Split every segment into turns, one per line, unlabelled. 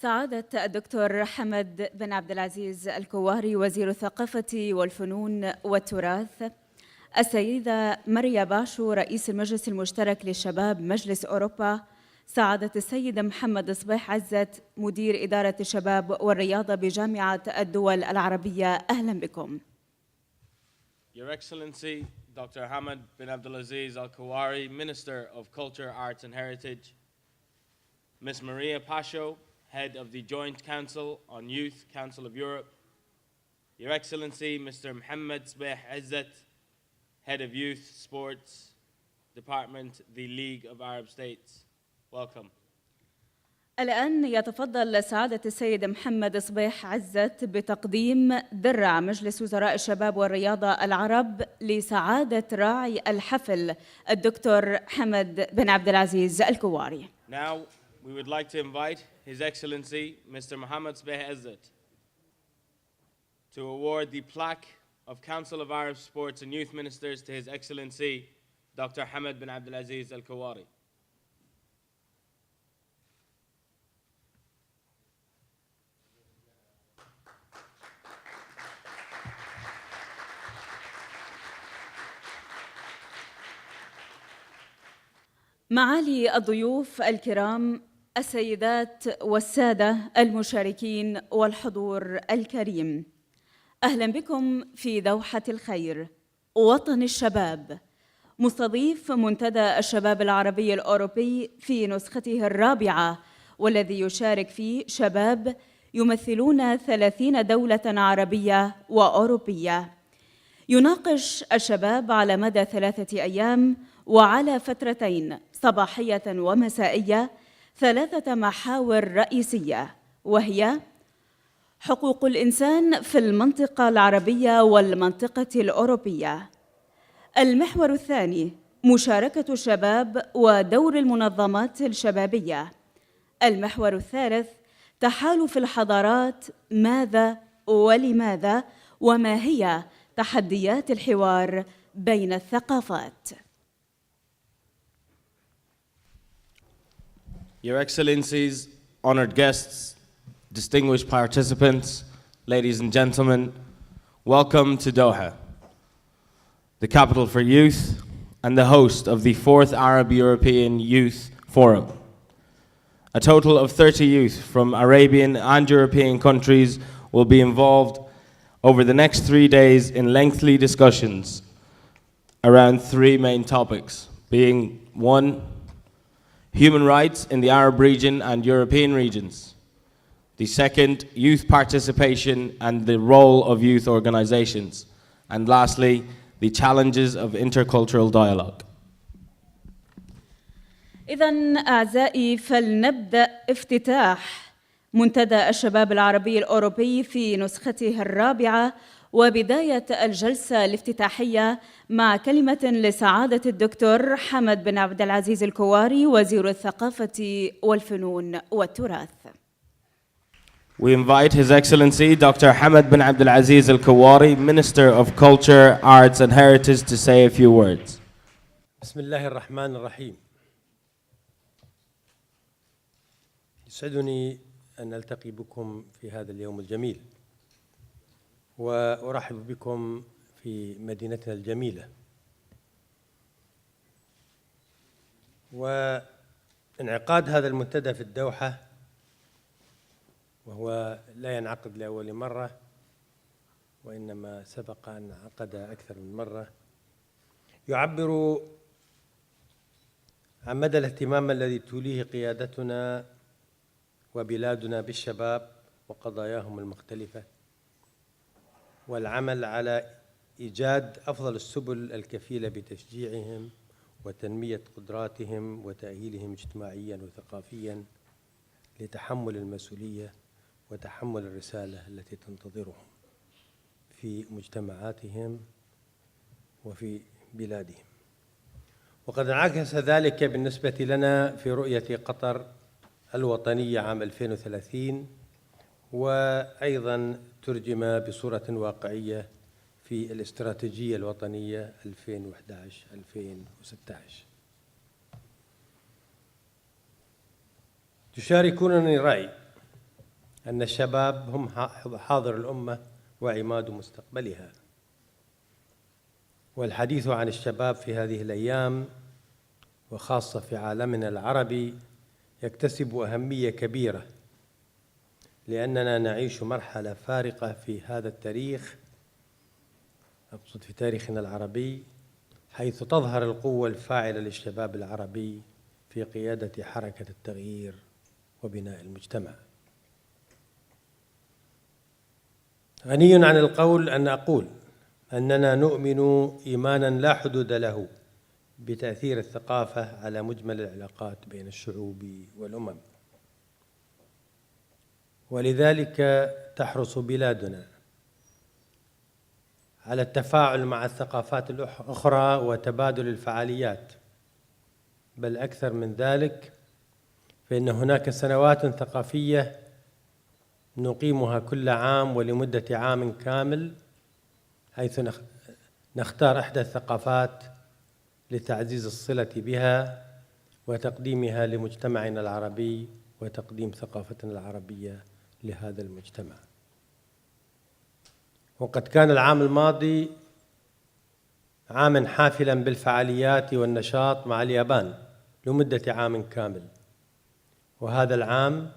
سعادة الدكتور حمد بن عبد العزيز الكواري وزير الثقافة والفنون والتراث، السيدة مريا باشو رئيس المجلس المشترك للشباب مجلس أوروبا، سعادة السيد محمد صبيح عزت مدير إدارة الشباب والرياضة بجامعة الدول العربية، أهلا بكم.
Your Excellency Dr. Hamad bin Abdulaziz Al-Kawari, Minister of Culture, Arts and Heritage, Ms. Maria Pasho, Head of the Joint Council on Youth, Council of Europe, Your Excellency Mr. Mohammed Sbeh Izzat, Head of Youth, Sports Department, the League of Arab States. Welcome.
الآن يتفضل سعادة السيد محمد صبيح عزت بتقديم درع مجلس وزراء الشباب والرياضة العرب لسعادة راعي الحفل الدكتور حمد بن عبد العزيز الكواري.
Now we would like to invite His Excellency Mr. Mohammed Sbeh Izzat to award the plaque of Council of Arab Sports and Youth Ministers to His Excellency Dr. Hamad bin Abdulaziz Al-Kawari.
معالي الضيوف الكرام، السيدات والسادة المشاركين والحضور الكريم، أهلا بكم في دوحة الخير وطن الشباب، مستضيف منتدى الشباب العربي الأوربي في نسخته الرابعة، والذي يشارك فيه شباب يمثلون 30 دولة عربية وأوروبية. يناقش الشباب على مدى 3 أيام وعلى فترتين صباحية ومسائية 3 محاور رئيسية، وهي حقوق الإنسان في المنطقة العربية والمنطقة الأوروبية. المحور الثاني مشاركة الشباب ودور المنظمات الشبابية. المحور الثالث تحالف الحضارات، ماذا ولماذا، وما هي تحديات الحوار بين الثقافات.
Your Excellencies, honored guests, distinguished participants, ladies and gentlemen, welcome to Doha, the capital for youth and the host of the 4th Arab European Youth Forum. A total of 30 youth from Arabian and European countries will be involved over the next 3 days in lengthy discussions around 3 main topics, being 1, human rights in the Arab region and European regions. The second, youth participation and the role of youth organizations. And lastly, the challenges of intercultural dialogue.
إذن أعزائي، فلنبدأ افتتاح منتدى الشباب العربي الأوروبي في نسخته الرابعة، وبداية الجلسة الافتتاحية مع كلمة لسعادة الدكتور حمد بن عبد العزيز الكواري وزير الثقافة والفنون والتراث.
We invite His Excellency Dr. Hamad bin Abdulaziz Al-Kawari, Minister of Culture, Arts and Heritage, to say a few words.
بسم الله الرحمن الرحيم. يسعدني أن ألتقي بكم في هذا اليوم الجميل، وأرحب بكم في مدينتنا الجميلة. وانعقاد هذا المنتدى في الدوحة، وهو لا ينعقد لأول مرة، وإنما سبق أن انعقد أكثر من مرة، يعبر عن مدى الاهتمام الذي توليه قيادتنا وبلادنا بالشباب وقضاياهم المختلفة، والعمل على إيجاد أفضل السبل الكفيلة بتشجيعهم وتنمية قدراتهم وتأهيلهم اجتماعياً وثقافياً لتحمل المسؤولية وتحمل الرسالة التي تنتظرهم في مجتمعاتهم وفي بلادهم. وقد انعكس ذلك بالنسبة لنا في رؤية قطر الوطنية عام 2030، وأيضاً ترجم بصورة واقعية في الاستراتيجية الوطنية 2011-2016. تشاركونني رأي أن الشباب هم حاضر الأمة وعماد مستقبلها. والحديث عن الشباب في هذه الأيام وخاصة في عالمنا العربي يكتسب أهمية كبيرة، لأننا نعيش مرحلة فارقة في هذا التاريخ، أقصد في تاريخنا العربي، حيث تظهر القوة الفاعلة للشباب العربي في قيادة حركة التغيير وبناء المجتمع. غني عن القول أن أقول أننا نؤمن إيمانا لا حدود له بتأثير الثقافة على مجمل العلاقات بين الشعوب والأمم، ولذلك تحرص بلادنا على التفاعل مع الثقافات الأخرى وتبادل الفعاليات، بل أكثر من ذلك، فإن هناك سنوات ثقافية نقيمها كل عام ولمدة عام كامل، حيث نختار إحدى الثقافات لتعزيز الصلة بها وتقديمها لمجتمعنا العربي وتقديم ثقافتنا العربية لهذا المجتمع. وقد كان العام الماضي عاماً حافلاً بالفعاليات والنشاط مع اليابان لمدة عام كامل، وهذا العام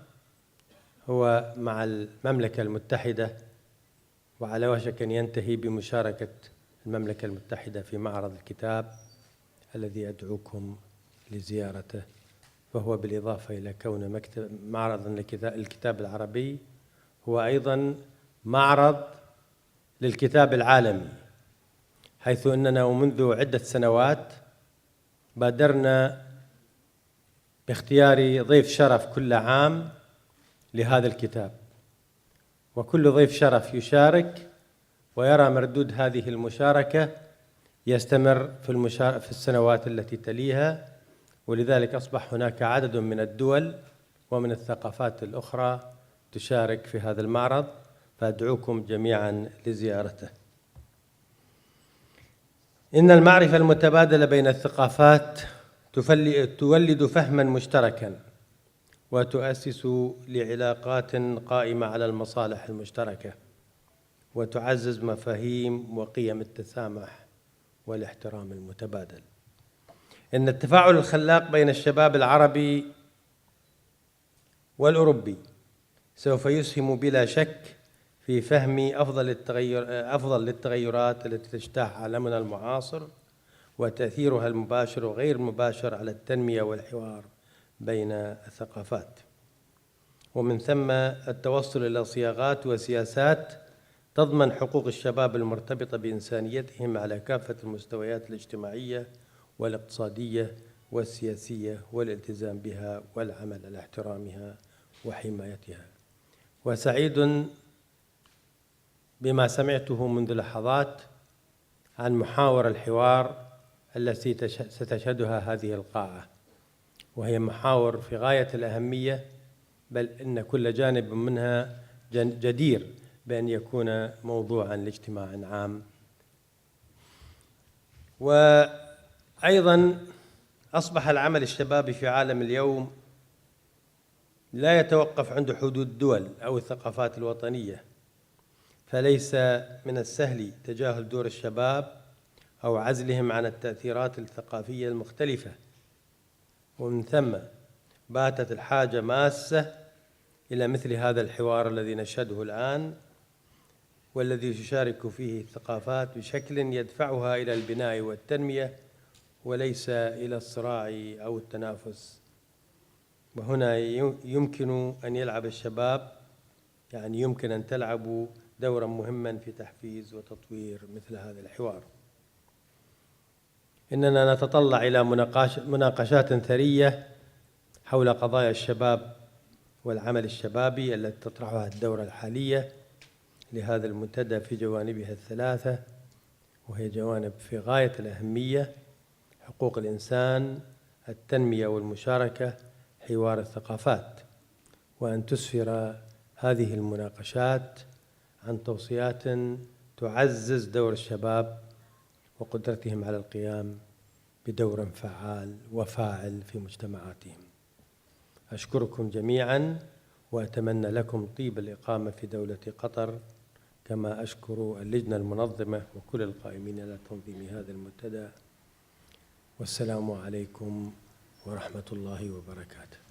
هو مع المملكة المتحدة، وعلى وشك أن ينتهي بمشاركة المملكة المتحدة في معرض الكتاب الذي أدعوكم لزيارته، وهو بالإضافة إلى كونه معرض للكتاب العربي هو أيضاً معرض للكتاب العالمي، حيث أننا ومنذ عدة سنوات بادرنا باختيار ضيف شرف كل عام لهذا الكتاب، وكل ضيف شرف يشارك ويرى مردود هذه المشاركة يستمر في السنوات التي تليها، ولذلك أصبح هناك عدد من الدول ومن الثقافات الأخرى تشارك في هذا المعرض، فأدعوكم جميعاً لزيارته. إن المعرفة المتبادلة بين الثقافات تولد فهماً مشتركاً وتؤسس لعلاقات قائمة على المصالح المشتركة، وتعزز مفاهيم وقيم التسامح والاحترام المتبادل. إن التفاعل الخلاق بين الشباب العربي والأوربي سوف يسهم بلا شك في فهم أفضل للتغيرات التي تجتاح عالمنا المعاصر وتأثيرها المباشر وغير المباشر على التنمية والحوار بين الثقافات، ومن ثم التوصل إلى صياغات وسياسات تضمن حقوق الشباب المرتبطة بإنسانيتهم على كافة المستويات الاجتماعية والاقتصادية والسياسية، والالتزام بها والعمل على احترامها وحمايتها. وسعيد بما سمعته منذ لحظات عن محاور الحوار التي ستشهدها هذه القاعة، وهي محاور في غاية الأهمية، بل إن كل جانب منها جدير بأن يكون موضوعاً لاجتماع عام. وأيضاً أصبح العمل الشبابي في عالم اليوم لا يتوقف عند حدود الدول أو الثقافات الوطنية، فليس من السهل تجاهل دور الشباب أو عزلهم عن التأثيرات الثقافية المختلفة، ومن ثم باتت الحاجة ماسة إلى مثل هذا الحوار الذي نشهده الآن، والذي تشارك فيه الثقافات بشكل يدفعها إلى البناء والتنمية وليس إلى الصراع أو التنافس. وهنا يمكن أن يلعب الشباب، يعني يمكن أن تلعبوا دورا مهما في تحفيز وتطوير مثل هذا الحوار. إننا نتطلع إلى مناقشات ثرية حول قضايا الشباب والعمل الشبابي التي تطرحها الدورة الحالية لهذا المنتدى في جوانبها الثلاثة، وهي جوانب في غاية الأهمية: حقوق الإنسان، التنمية والمشاركة، حوار الثقافات، وأن تسفر هذه المناقشات عن توصيات تعزز دور الشباب وقدرتهم على القيام بدور فعال وفاعل في مجتمعاتهم. أشكركم جميعاً، وأتمنى لكم طيب الإقامة في دولة قطر، كما أشكر اللجنة المنظمة وكل القائمين على تنظيم هذا المنتدى. والسلام عليكم ورحمة الله وبركاته.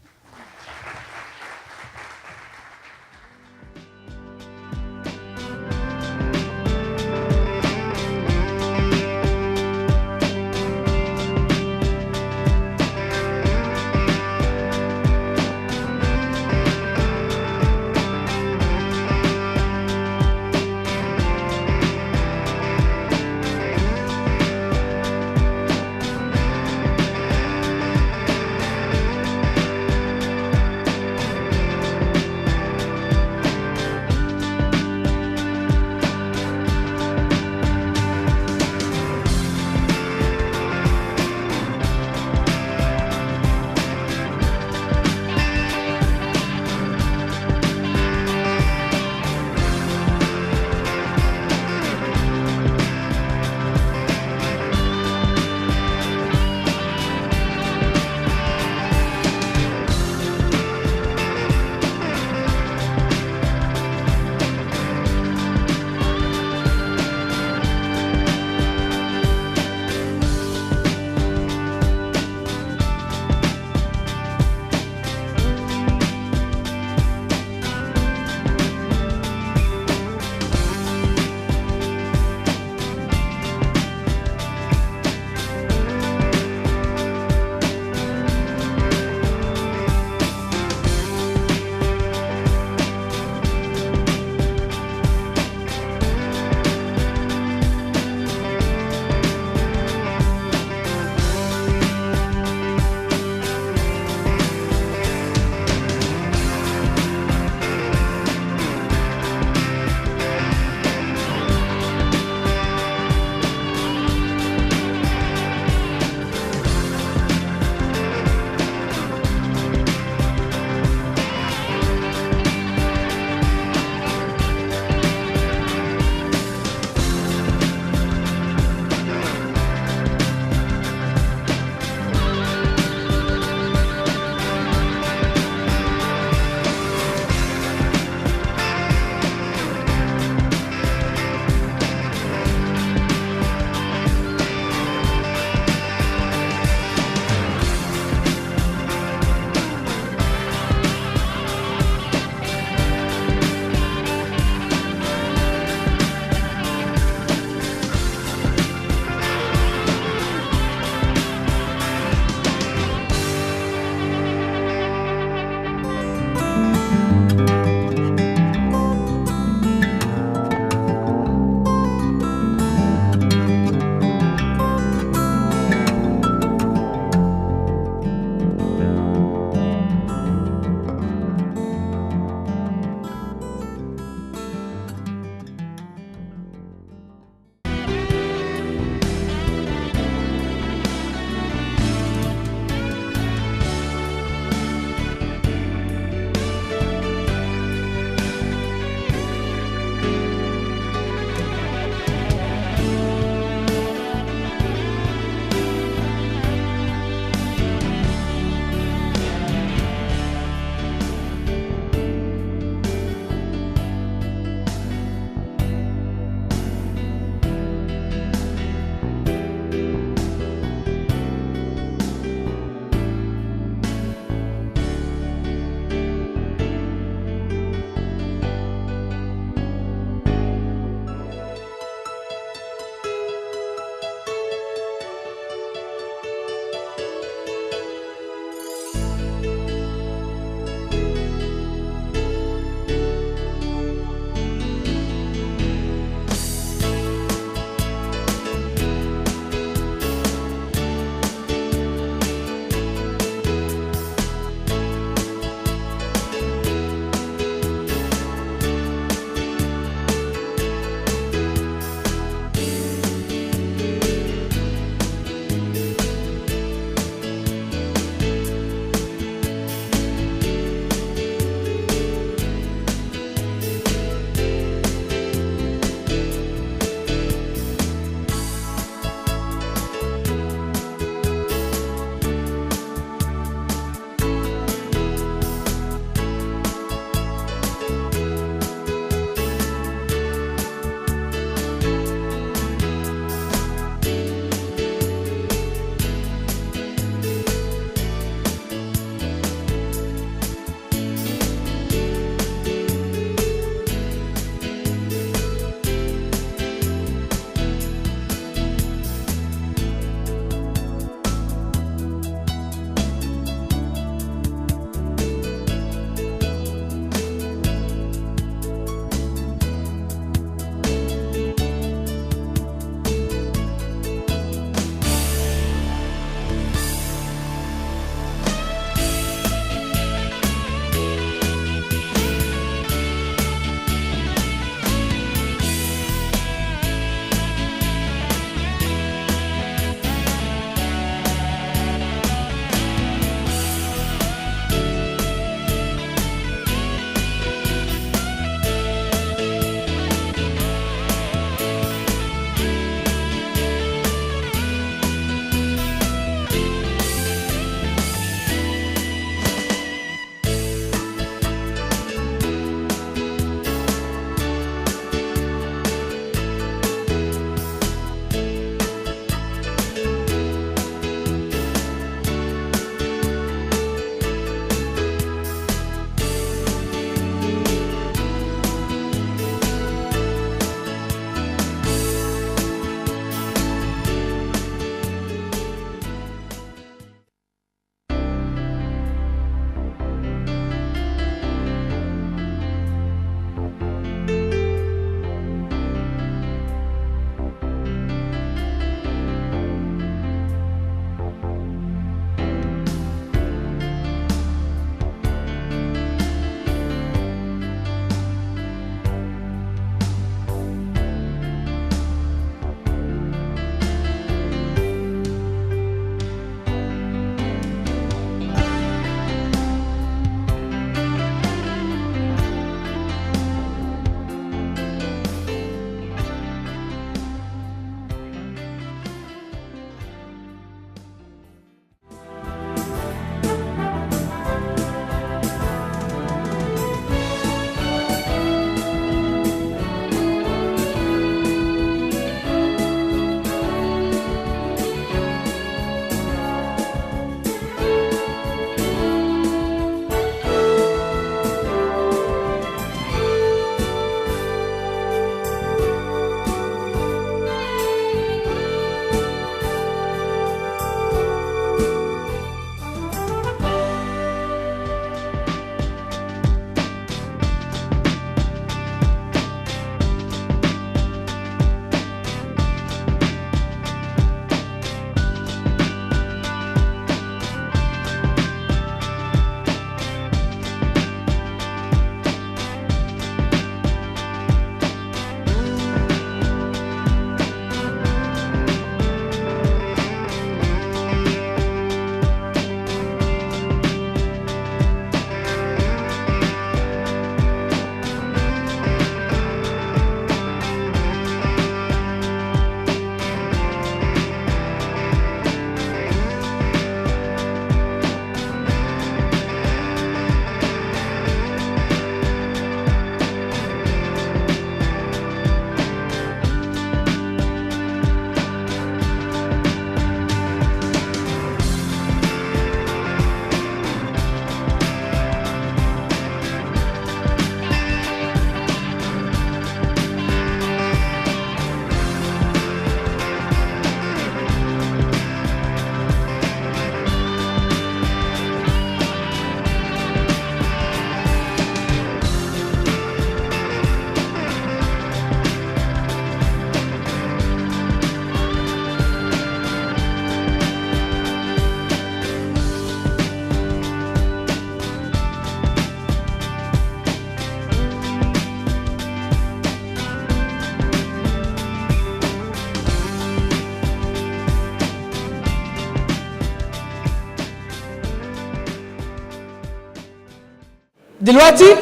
دلوقتي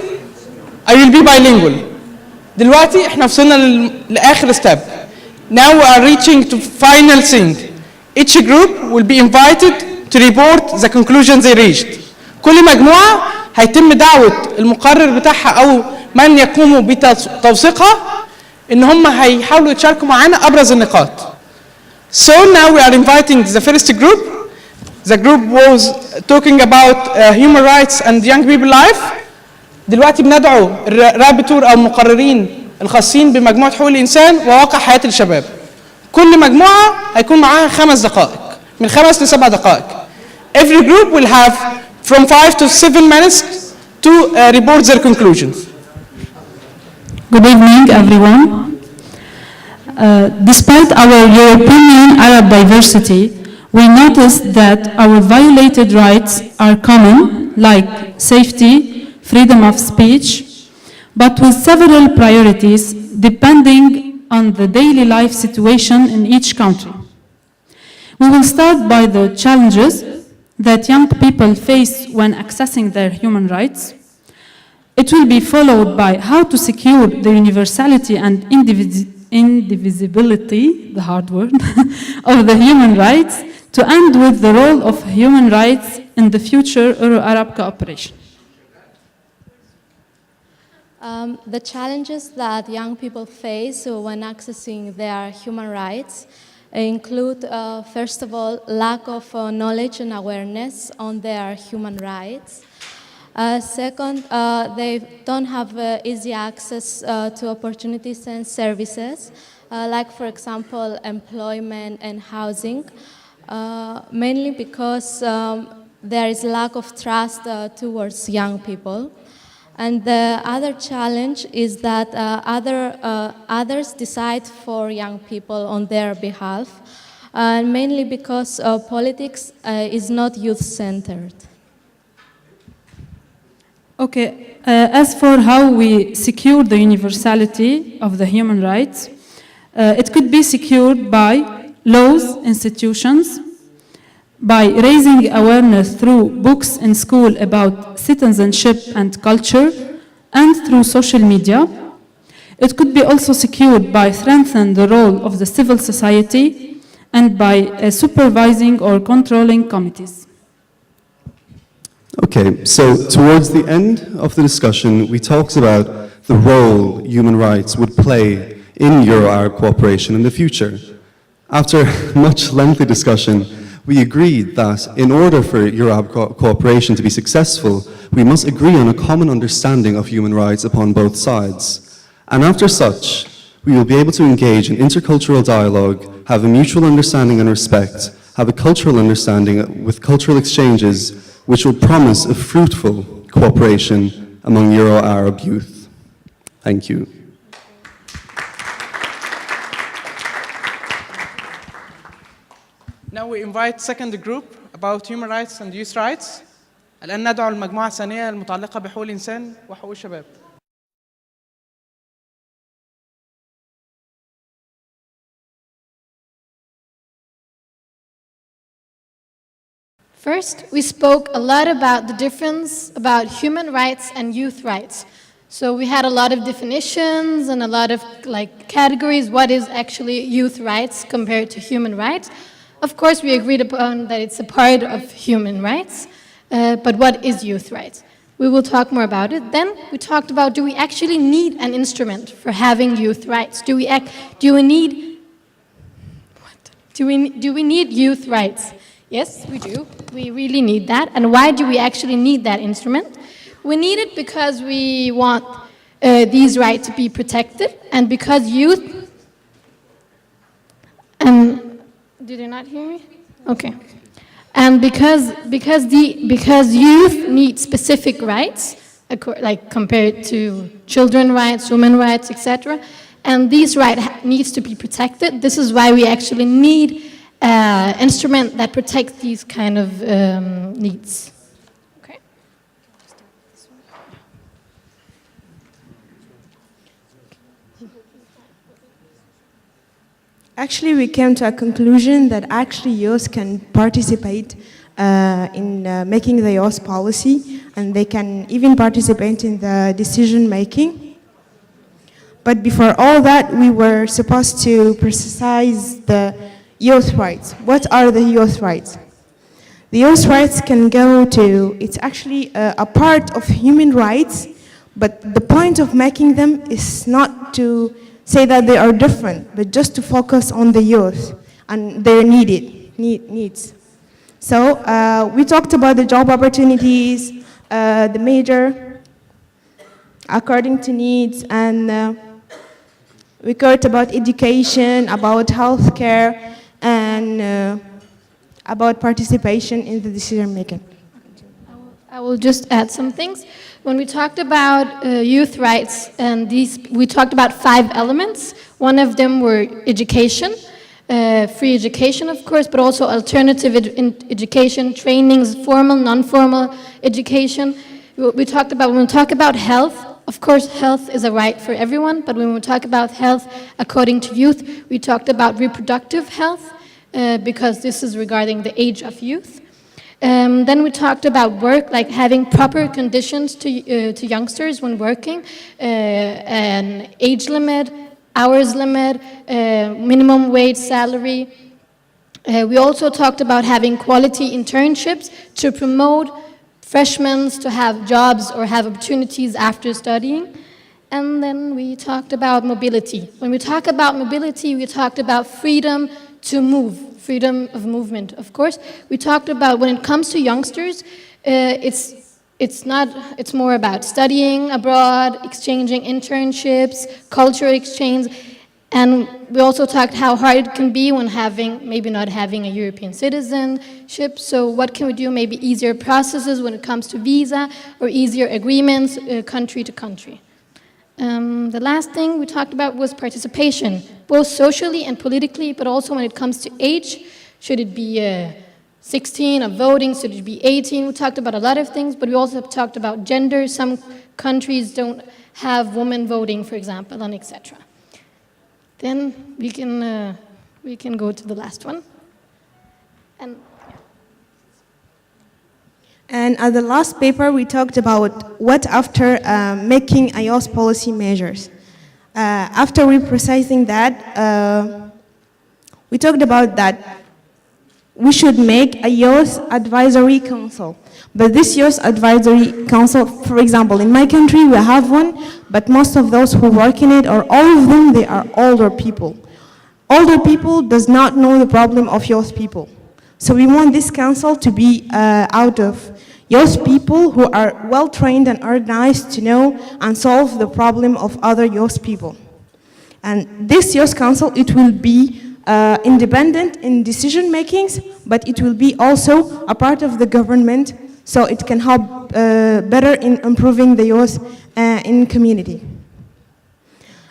I will be bilingual. دلوقتي احنا وصلنا لآخر step. Now we are reaching to final thing. Each group will be invited to report the conclusions they reached. كل مجموعة هيتم دعوة المقرر بتاعها أو من يقوموا بتوثيقها إن هم هيحاولوا يتشاركوا معانا أبرز النقاط. So now we are inviting the first group. The group was talking about human rights and young people life. دلوقتي بندعو الرابتور أو المقررين الخاصين بمجموعة حقوق الإنسان وواقع حياة الشباب. كل مجموعة هيكون معاها 5 دقائق من 5 ل7 دقائق. Every group will have from 5 to 7 minutes to report their conclusions.
Good evening, everyone. Despite our European Arab diversity, we noticed that our violated rights are common, like safety, freedom of speech, but with several priorities depending on the daily life situation in each country. We will start by the challenges that young people face when accessing their human rights. It will be followed by how to secure the universality and indivisibility, the hard word, of the human rights, to end with the role of human rights in the future Euro-Arab cooperation.
The challenges that young people face when accessing their human rights include, first of all, lack of knowledge and awareness on their human rights. Second, they don't have easy access to opportunities and services, like, for example, employment and housing, mainly because there is lack of trust towards young people. And the other challenge is that others decide for young people on their behalf, mainly because politics is not youth-centered.
Okay, as for how we secure the universality of the human rights, it could be secured by laws, institutions, by raising awareness through books in school about citizenship and culture, and through social media. It could be also secured by strengthening the role of the civil society and by supervising or controlling committees.
Okay, so towards the end of the discussion, we talked about the role human rights would play in Euro-Arab cooperation in the future. After much lengthy discussion, we agreed that in order for Euro-Arab cooperation to be successful, we must agree on a common understanding of human rights upon both sides. And after such, we will be able to engage in intercultural dialogue, have a mutual understanding and respect, have a cultural understanding with cultural exchanges, which will promise a fruitful cooperation among Euro-Arab youth. Thank you.
Now we invite second group about human rights and youth rights. الآن ندعو المجموعة الثانية المتعلقة بحقوق الإنسان وحقوق الشباب.
First, we spoke a lot about the difference about human rights and youth rights. So we had a lot of definitions and a lot of categories. What is actually youth rights compared to human rights? Of course, we agreed upon that it's a part of human rights, but what is youth rights? We will talk more about it. Then we talked about, do we actually need an instrument for having youth rights? Do we need youth rights? Yes, we do. We really need that. And why do we actually need that instrument? We need it because we want these rights to be protected, and because youth, and did you not hear me? Okay. And because youth need specific rights, like compared to children's rights, women's rights, etc., and these rights needs to be protected. This is why we actually need instrument that protects these kind of needs. Okay.
Actually, we came to a conclusion that actually youth can participate in making the youth policy and they can even participate in the decision making. But before all that, we were supposed to precise the youth rights. What are the youth rights? The youth rights can go to, it's actually a part of human rights, but the point of making them is not to say that they are different, but just to focus on the youth and their needs. So we talked about the job opportunities, the major according to needs, and we talked about education, about healthcare, and about participation in the decision making.
I will just add some things. When we talked about youth rights, and we talked about 5 elements. One of them were education, free education, of course, but also alternative education, trainings, formal, non-formal education. When we talk about health, of course, health is a right for everyone, but when we talk about health according to youth, we talked about reproductive health, because this is regarding the age of youth. Then we talked about work, like having proper conditions to youngsters when working, an age limit, hours limit, minimum wage salary. We also talked about having quality internships to promote freshmen to have jobs or have opportunities after studying. And then we talked about mobility. When we talk about mobility, we talked about freedom to move, freedom of movement, of course. We talked about when it comes to youngsters, it's more about studying abroad, exchanging internships, cultural exchange, and we also talked how hard it can be when maybe not having a European citizenship. So what can we do? Maybe easier processes when it comes to visa, or easier agreements country to country. The last thing we talked about was participation, both socially and politically, but also when it comes to age. Should it be 16 of voting? Should it be 18? We talked about a lot of things, but we also talked about gender. Some countries don't have women voting, for example, and etc. Then we can go to the last one.
And at the last paper, we talked about what after making a youth policy measures. After reprecising that, we talked about that we should make a youth advisory council. But this youth advisory council, for example, in my country, we have one, but most of those who work in it, or all of them, they are older people. Older people does not know the problem of youth people. So we want this council to be out of youth people who are well-trained and organized to know and solve the problem of other youth people. And this youth council, it will be independent in decision makings, but it will be also a part of the government, so it can help better in improving the youth in community.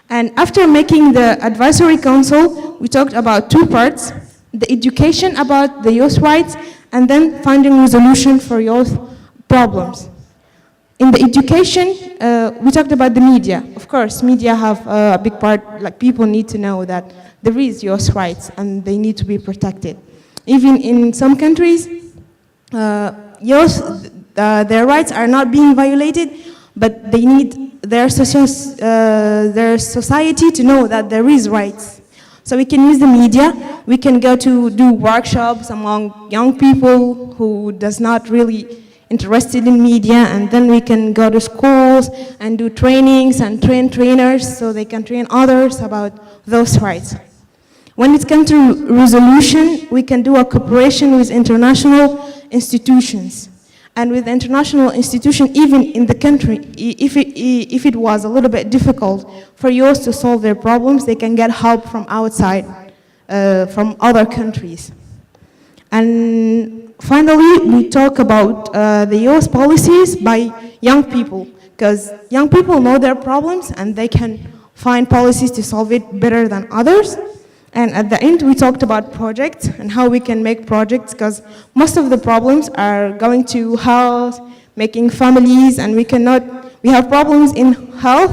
And after making the advisory council, we talked about 2 parts: the education about the youth rights, and then finding resolution for youth problems. In the education, we talked about the media. Of course, media have a big part, like people need to know that there is youth rights and they need to be protected. Even in some countries, youth, their rights are not being violated, but they need their society to know that there is rights. So we can use the media, we can go to do workshops among young people who does not really interested in media, and then we can go to schools and do trainings and train trainers so they can train others about those rights. When it comes to resolution, we can do a cooperation with international institutions. And with international institutions, even in the country, if it was a little bit difficult for youth to solve their problems, they can get help from outside, from other countries. And finally, we talk about the youth policies by young people, because young people know their problems and they can find policies to solve it better than others. And at the end, we talked about projects and how we can make projects, because most of the problems are going to health, making families, and we have problems in health,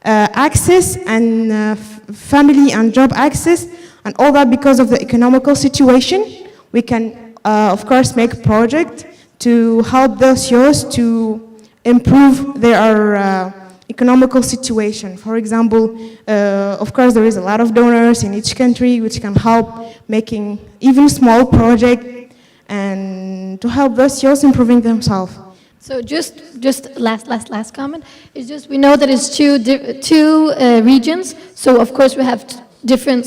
access, and family and job access, and all that because of the economical situation. We can, of course, make a project to help those youth to improve their economical situation. For example, of course, there is a lot of donors in each country which can help making even small projects and to help those youth improving themselves.
So just last comment. It's just we know that it's two regions. So of course we have different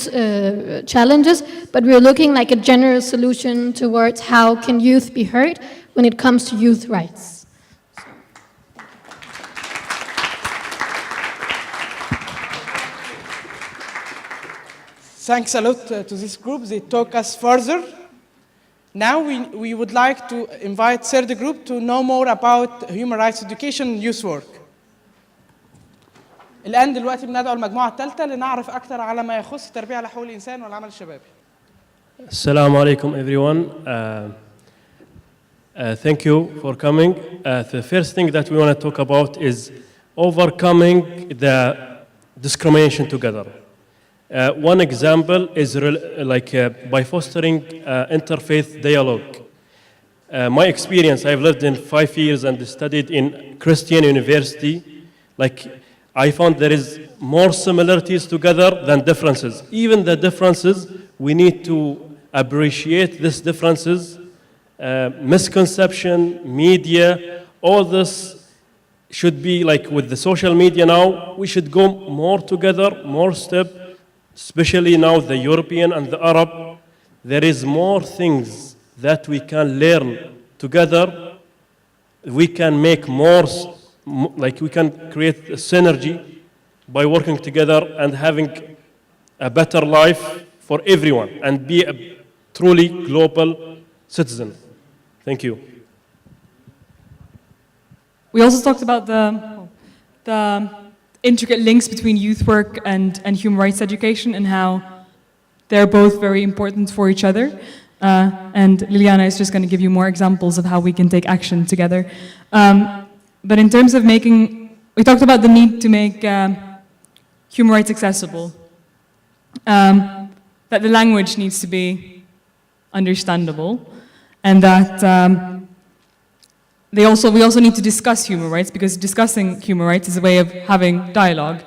challenges, but we're looking like a general solution towards how can youth be heard when it comes to youth rights.
Thanks a lot to this group. They took us further. Now we would like to invite third group to know more about human rights education and youth work. الآن دلوقتي بندعو المجموعة الثالثة لنعرف أكثر على ما يخص التربية على حقوق الإنسان والعمل الشبابي.
Assalamu alaikum everyone. Thank you for coming. The first thing that we want to talk about is overcoming the discrimination together. One example is by fostering interfaith dialogue. My experience, I've lived in 5 years and studied in Christian university. I found there is more similarities together than differences. Even the differences, we need to appreciate these differences. Misconception, media, all this should be like with the social media now, we should go more together, more step, especially now the European and the Arab. There is more things that we can learn together. We can make more, we can create a synergy by working together and having a better life for everyone and be a truly global citizen. Thank you.
We also talked about the intricate links between youth work and human rights education and how they're both very important for each other. And Liliana is just going to give you more examples of how we can take action together. But in terms of we talked about the need to make human rights accessible, that the language needs to be understandable, and that we also need to discuss human rights, because discussing human rights is a way of having dialogue,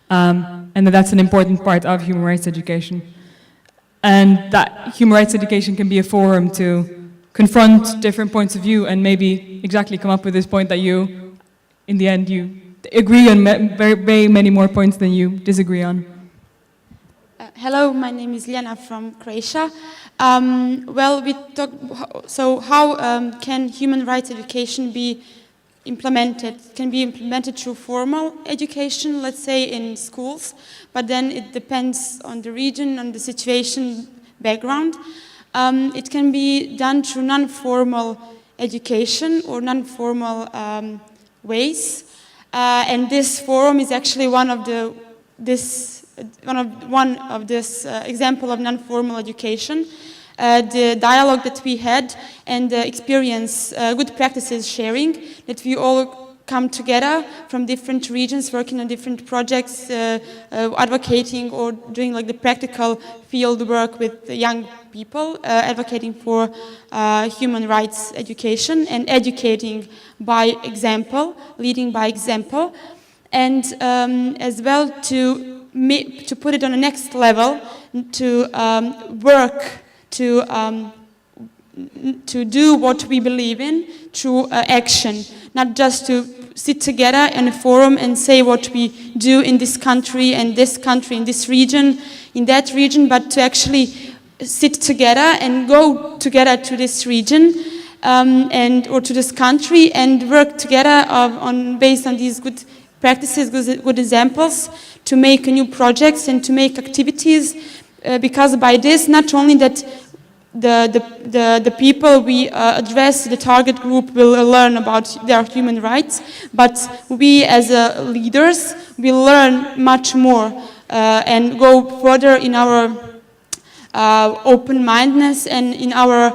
and that's an important part of human rights education. And that human rights education can be a forum to confront different points of view and maybe exactly come up with this point that you, in the end, you agree on very many more points than you disagree on.
Hello, my name is Liana from Croatia. Well, we talked, so how can human rights education be implemented? It can be implemented through formal education, let's say in schools, but then it depends on the region, on the situation, background. It can be done through non-formal education or non-formal ways, and this forum is actually one of this example of non-formal education. The dialogue that we had and the experience, good practices sharing, that we all come together from different regions, working on different projects, advocating or doing like the practical field work with the young people, advocating for human rights education and educating by example, leading by example, and as well to put it on the next level, to work to do what we believe in through action, not just to sit together in a forum and say what we do in this country, in this region, in that region, but to actually sit together and go together to this region or to this country and work together based on these good practices, good examples, to make new projects and to make activities, because by this, not only that the people we address, the target group, will learn about their human rights, but we as leaders will learn much more and go further in our open-mindedness and in our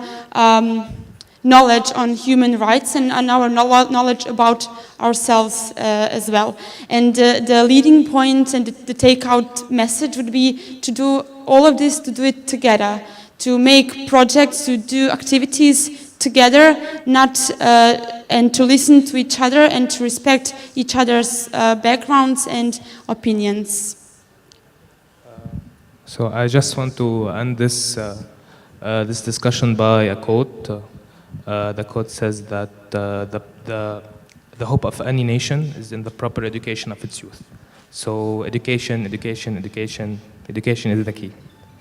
knowledge on human rights and on our knowledge about ourselves as well. And the leading point and the take-out message would be to do all of this, to do it together, to make projects, to do activities together, not and to listen to each other and to respect each other's backgrounds and opinions.
So I just want to end this this discussion by a quote. The quote says that the hope of any nation is in the proper education of its youth. So education, education, education, education is the key.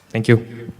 Thank you.